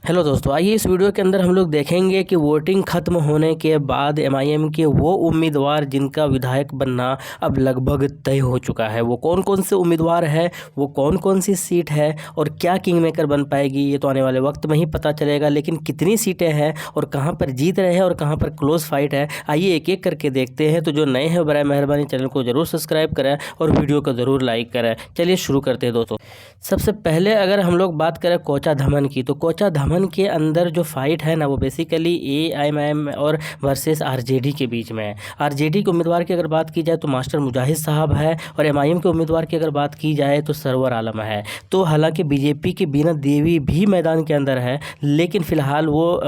Hello दोस्तों, आइए इस वीडियो के अंदर हम लोग देखेंगे कि वोटिंग खत्म होने के बाद एमआईएम के वो उम्मीदवार जिनका विधायक बनना अब लगभग तय हो चुका है, वो कौन कौन से उम्मीदवार है, वो कौन कौन सी सीट है और क्या किंग मेकर बन पाएगी ये तो आने वाले वक्त में ही पता चलेगा। लेकिन कितनी सीटें हैं और कहाँ पर जीत रहे हैं और कहाँ पर क्लोज फाइट है, आइए एक एक करके देखते हैं। तो जो नए हैं बराए मेहरबानी चैनल को ज़रूर सब्सक्राइब करें और वीडियो को ज़रूर लाइक करें। चलिए शुरू करते हैं दोस्तों। सबसे पहले अगर हम लोग बात करें कोचा धमन की, तो कोचा धमन के अंदर जो फाइट है ना वो बेसिकली एआईएमआईएम और वर्सेस आरजेडी के बीच में है। आरजेडी के उम्मीदवार की अगर बात की जाए तो मास्टर मुजाहिद साहब है और एमआईएम के उम्मीदवार की अगर बात की जाए तो सरवर आलम है। तो हालांकि बीजेपी की बीना देवी भी मैदान के अंदर है, लेकिन फ़िलहाल वो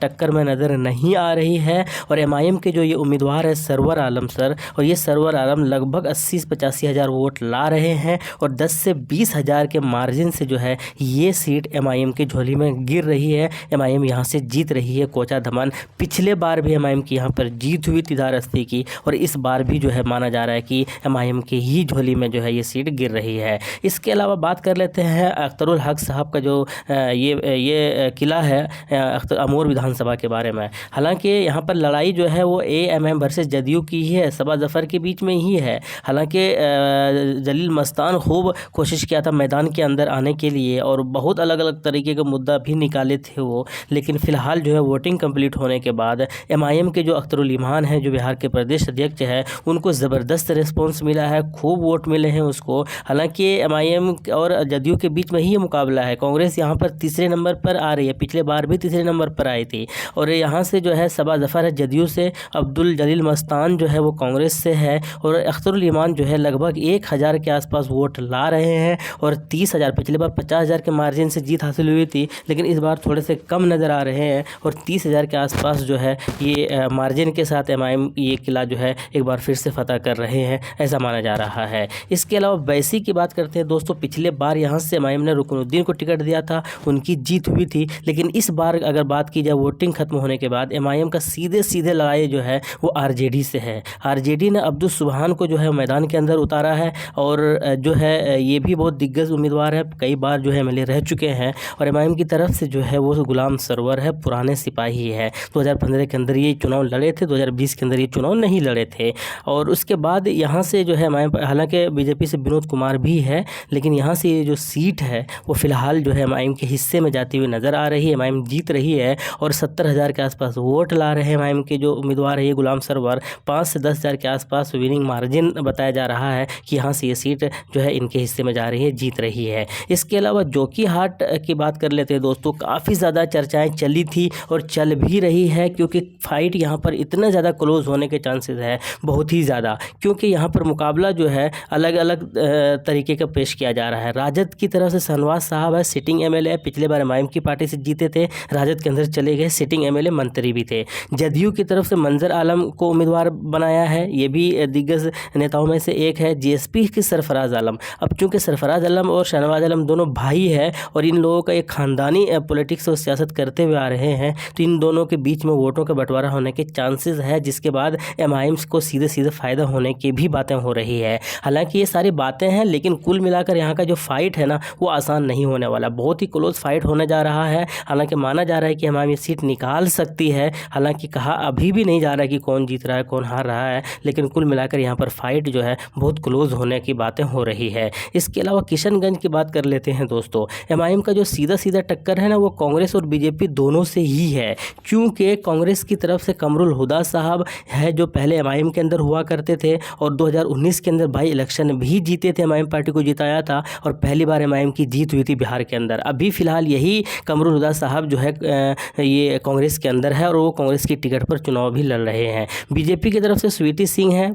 टक्कर में नज़र नहीं आ रही है। और एमआईएम के जो ये उम्मीदवार है सरवर आलम सर, और ये सरवर आलम लगभग 80 से 85 हज़ार वोट ला रहे हैं और 10 से 20 हज़ार के मार्जिन से जो है ये सीट एमआईएम की झोली में गिर रही है। एमआईएम यहाँ से जीत रही है कोचा धमन। पिछले बार भी एमआईएम की यहाँ पर जीत हुई थी धारास्ती की, और इस बार भी जो है माना जा रहा है कि एमआईएम की ही झोली में जो है ये सीट गिर रही है। इसके अलावा बात कर लेते हैं अख्तरुल हक साहब का जो ये किला है अमूर विधानसभा के बारे में। हालांकि यहाँ पर लड़ाई जो है वो एएमएम वर्सेस जदयू की ही है, सबा जफ़र के बीच में ही है। हालांकि जलील मस्तान खूब कोशिश किया था मैदान के अंदर आने के लिए और बहुत अलग अलग तरीके के मुद्दा भी निकाले थे वो, लेकिन फ़िलहाल जो है वोटिंग कंप्लीट होने के बाद एमआईएम के जो अख्तरुल ईमान हैं जो बिहार के प्रदेश अध्यक्ष है, उनको ज़बरदस्त रिस्पॉन्स मिला है, खूब वोट मिले हैं उसको। हालांकि एमआईएम और जदयू के बीच में ही ये मुकाबला है। कांग्रेस यहाँ पर तीसरे नंबर पर आ रही है, पिछले बार भी तीसरे नंबर पर आई थी। और यहाँ से जो है सबा जफ़र है जदयू से, अब्दुल जलील मस्तान जो है वो कांग्रेस से है, और अख्तरुल ईमान जो है लगभग 1000 के आसपास वोट ला रहे हैं। और 30,000, पिछले बार 50,000 के मार्जिन से जीत हासिल हुई थी, लेकिन इस बार थोड़े से कम नज़र आ रहे हैं और 30,000 के आसपास जो है ये मार्जिन के साथ एमआईएम ये किला जो है एक बार फिर से फतह कर रहे हैं, ऐसा माना जा रहा है। इसके अलावा बैसी की बात करते हैं दोस्तों, पिछले बार यहाँ से एमआईएम ने रुकनुद्दीन को टिकट दिया था, उनकी जीत हुई थी। लेकिन इस बार अगर बात की जाए वोटिंग खत्म होने के बाद एमआईएम का सीधे लड़ाई जो है वो आरजेडी से है। आरजेडी ने अब्दुल सुबहान को जो है मैदान के अंदर उतारा है, और जो है ये भी बहुत दिग्गज उम्मीदवार है, कई बार जो है एमएलए रह चुके हैं। और एमआईएम की तरफ से जो है वो गुलाम सरवर है, पुराने सिपाही है। 2015 के अंदर ये चुनाव लड़े थे, 2020 के अंदर ये चुनाव नहीं लड़े थे। और उसके बाद यहाँ से जो है एमआईएम, हालांकि बीजेपी से विनोद कुमार भी है, लेकिन यहाँ से ये जो सीट है वो फिलहाल जो है एमआईएम के हिस्से में जाती हुई नज़र आ रही है। एमआईएम जीत रही है और 70,000 के आसपास वोट ला रहे हैं एमआईएम के जो उम्मीदवार है ये गुलाम सरवर। 5 से 10,000 के आसपास विनिंग मार्जिन बताया जा रहा है कि यहाँ से ये सीट जो है इनके हिस्से में जा रही है, जीत रही है। इसके अलावा जोकीहाट की बात कर लेते हैं दोस्तों, काफ़ी ज़्यादा चर्चाएं चली थी और चल भी रही है, क्योंकि फाइट यहाँ पर इतना ज़्यादा क्लोज होने के चांसेस है, बहुत ही ज़्यादा, क्योंकि यहाँ पर मुकाबला जो है अलग अलग तरीके का पेश किया जा रहा है। राजद की तरफ से शहनवाज साहब है, सिटिंग एमएलए, पिछले बार एमआईएम की पार्टी से जीते थे, राजद के अंदर चले गए, सिटिंग एमएलए, मंत्री भी थे। जदयू की तरफ से मंजर आलम को उम्मीदवार बनाया है, ये भी दिग्गज नेताओं में से एक है। जीएसपी की सरफराज आलम, अब चूँकि सरफराज आलम और शहनवाज आलम दोनों भाई है और इन लोगों का एक ख़ानदानी पॉलिटिक्स और सियासत करते हुए आ रहे हैं, तो इन दोनों के बीच में वोटों का बंटवारा होने के चांसेस है, जिसके बाद एमआईएम को सीधे फ़ायदा होने की भी बातें हो रही है। हालांकि ये सारी बातें हैं, लेकिन कुल मिलाकर यहाँ का जो फाइट है ना वो आसान नहीं होने वाला, बहुत ही क्लोज फाइट होने जा रहा है। हालांकि माना जा रहा है कि एमआईएम सीट निकाल सकती है, हालांकि कहा अभी भी नहीं जा रहा है कि कौन जीत रहा है कौन हार रहा है, लेकिन कुल मिलाकर यहाँ पर फाइट जो है बहुत क्लोज होने की बातें हो रही है। इसके अलावा किशनगंज की बात कर लेते हैं दोस्तों, एमआईएम का जो सीधा टक्कर है ना वो कांग्रेस और बीजेपी दोनों से ही है, क्योंकि कांग्रेस की तरफ से कमरुल हुदा साहब है जो पहले एमआईएम के अंदर हुआ करते थे और 2019 के अंदर बाई इलेक्शन भी जीते थे, एमआईएम पार्टी को जिताया था और पहली बार एमआईएम की जीत हुई थी बिहार के अंदर। अभी फ़िलहाल यही कमरुल हुदा साहब जो है ये कांग्रेस के अंदर है और वो कांग्रेस की टिकट पर चुनाव भी लड़ रहे हैं। बीजेपी की तरफ से स्वीटी सिंह है,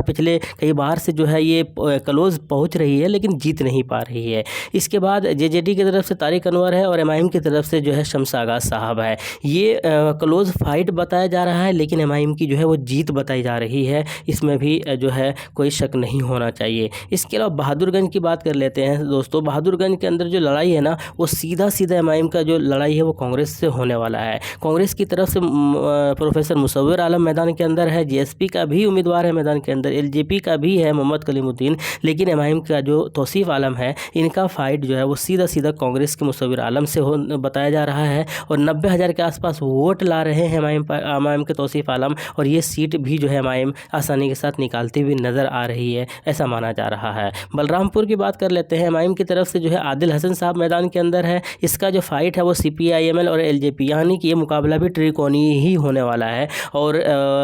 पिछले कई बार से जो है ये क्लोज पहुँच रही है, लेकिन जीत नहीं पा रही है। इसके बाद जेजेडी की तरफ से तारिक अनवर है और एमआईएम की तरफ से जो है शम्स आगा साहब है। ये क्लोज फाइट बताया जा रहा है, लेकिन एमआईएम की जो है वो जीत बताई जा रही है, इसमें भी जो है कोई शक नहीं होना चाहिए। इसके अलावा बहादुरगंज की बात कर लेते हैं दोस्तों, बहादुरगंज के अंदर जो लड़ाई है ना वो सीधा एमआईएम का जो लड़ाई है वो कांग्रेस से होने वाला है। कांग्रेस की तरफ से प्रोफेसर मुसव्विर आलम मैदान के अंदर है, जीएसपी का भी उम्मीदवार है मैदान के अंदर, एलजेपी का भी है मोहम्मद कलीमुद्दीन, लेकिन एमआईएम का जो तौसीफ आलम है इनका फाइट जो है वो सीधा सीधा कांग्रेस के मुसव्विर आलम से बताया जा रहा है और 90,000 के आसपास वोट ला रहे हैं एमआईएम के तौसीफ आलम, और ये सीट भी जो है एमआईएम आसानी के साथ निकालती हुई नज़र आ रही है, ऐसा माना जा रहा है। बलरामपुर की बात कर लेते हैं। एमआईएम की तरफ से जो है आदिल हसन साहब मैदान के अंदर है। इसका जो फाइट है वो CPI-ML और LJP, यानी कि ये मुकाबला भी त्रिकोणीय ही होने वाला है। और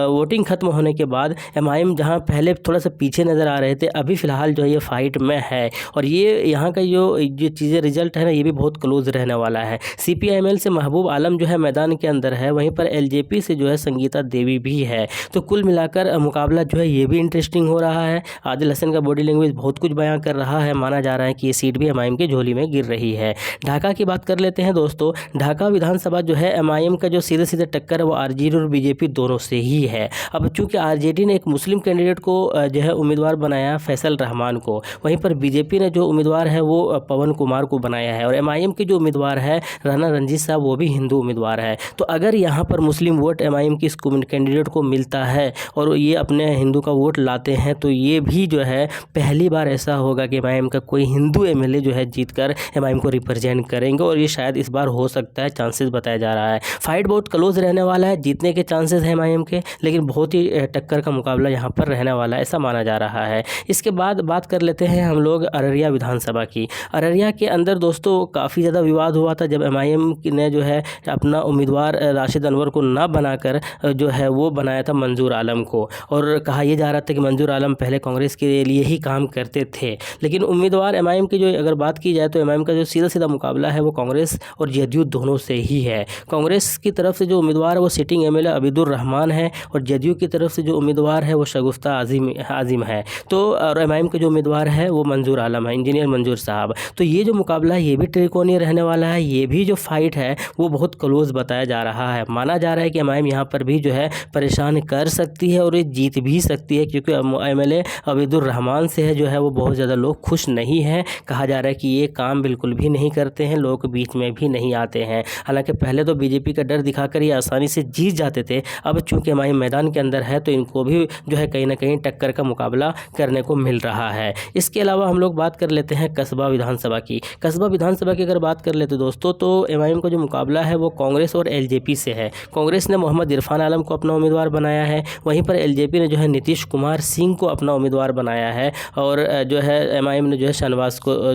वोटिंग खत्म होने के बाद एमआईएम जहाँ पहले थोड़ा सा पीछे नज़र आ रहे थे, अभी फ़िलहाल जो है ये फाइट में है और ये यहाँ का जो चीज़ें रिजल्ट है ना, ये भी बहुत क्लोज रहने वाला है। CPI-ML से महबूब आलम जो है मैदान के अंदर है, वहीं पर LJP से जो है संगीता देवी भी है। तो कुल मिलाकर मुकाबला जो है ये भी इंटरेस्टिंग हो रहा है। आदिल हसन का बॉडी लैंग्वेज बहुत कुछ बयां कर रहा है, माना जा रहा है कि ये सीट भी एमआईएम की झोली में गिर रही है। ढाका की बात कर लेते हैं दोस्तों। ढाका विधानसभा जो है एमआईएम का जो सीधे सीधे टक्कर है वो आरजेडी और बीजेपी दोनों से ही है। अब चूंकि आरजेडी ने एक मुस्लिम कैंडिडेट को जो है उम्मीदवार बनाया, फैसल रहमान को, वहीं पर बीजेपी ने जो उम्मीदवार है वो पवन कुमार को बनाया है और एमआईएम के जो उम्मीदवार है राणा रंजीत साहब, वो भी हिंदू उम्मीदवार है। तो अगर यहाँ पर मुस्लिम वोट एमआईएम की इस कैंडिडेट को मिलता है और ये अपने हिंदू का वोट लाते हैं, तो ये भी जो है पहली बार ऐसा होगा कि एमआईएम का कोई हिंदू एमएलए जो है जीतकर एमआईएम को रिप्रेजेंट करेंगे और ये शायद इस बार हो सकता है, चांसेस बताया जा रहा है। फाइट बहुत क्लोज रहने वाला है, जीतने के चांसेस हैं एमआईएम के, लेकिन बहुत ही टक्कर का मुकाबला यहाँ पर रहने वाला है, ऐसा माना जा रहा है। इसके बाद बात कर लेते हैं हम लोग अररिया विधानसभा की। अररिया के अंदर दोस्तों काफ़ी ज़्यादा विवाद हुआ था जब एमआईएम ने जो है अपना उम्मीदवार राशिद अनवर को ना बनाकर जो है वो बनाया था मंजूर आलम को, और कहा यह जा रहा था कि मंजूर आलम पहले कांग्रेस के लिए ही काम करते थे। लेकिन उम्मीदवार एमआईएम की जो अगर बात की जाए तो एमआईएम का जो सीधा सीधा मुकाबला है वो कांग्रेस और जदयू दोनों से ही है। कांग्रेस की तरफ से जो उम्मीदवार है वो सिटिंग एमएलए अबीदुर रहमान है और जदयू की तरफ से जो उम्मीदवार है वो शगुफ्ता आजिम है। तो और एमआईएम के जो उम्मीदवार है वो मंजूर आलम है, इंजीनियर मंजूर साहब। तो ये जो मुकाबला है ये भी त्रिकोणीय रहने वाला है। ये भी जो फाइट है वो बहुत क्लोज बताया जा रहा है। माना जा रहा है कि एमआईएम यहाँ पर भी जो है परेशान कर सकती है और ये जीत भी सकती है, क्योंकि एमएलए अबीदुर रहमान से है जो है वो बहुत ज़्यादा लोग खुश नहीं हैं। कहा जा रहा है कि ये काम बिल्कुल भी नहीं करते हैं, लोग बीच में भी नहीं आते हैं। हालांकि पहले तो बीजेपी का डर दिखाकर ये आसानी से जीत जाते थे, अब चूंकि एमआईएम मैदान के अंदर है तो इनको भी जो है कहीं ना कहीं टक्कर का मुकाबला करने को मिल रहा है। इसके अलावा हम लोग बात कर लेते हैं कस्बा विधानसभा की। कस्बा विधानसभा की अगर बात कर लेते दोस्तों, तो एमआईएम का जो मुकाबला है वो कांग्रेस और एलजेपी से है। कांग्रेस ने मोहम्मद इरफान आलम को अपना उम्मीदवार बनाया है, वहीं पर एलजेपी ने जो है नीतीश कुमार सिंह को अपना उम्मीदवार बनाया है और जो है एमआईएम ने जो है शाहनवाज को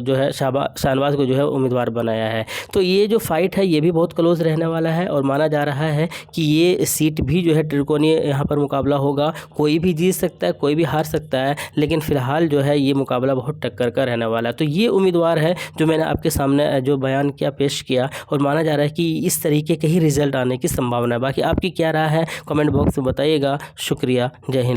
जो है उम्मीदवार बनाया है। तो ये जो फाइट है ये भी बहुत क्लोज रहने वाला है और माना जा रहा है कि ये सीट भी जो है त्रिकोणीय यहाँ पर मुकाबला होगा। कोई भी जीत सकता है, कोई भी हार सकता है, लेकिन फिलहाल जो है ये मुकाबला बहुत टक्कर का रहने वाला है। तो ये उम्मीदवार है जो मैंने आपके सामने जो बयान किया, पेश किया, और माना जा रहा है कि इस तरीके के ही रिजल्ट आने की संभावना है। बाकी आपकी क्या राय है कमेंट बॉक्स में बताइएगा। शुक्रिया, जय हिंद।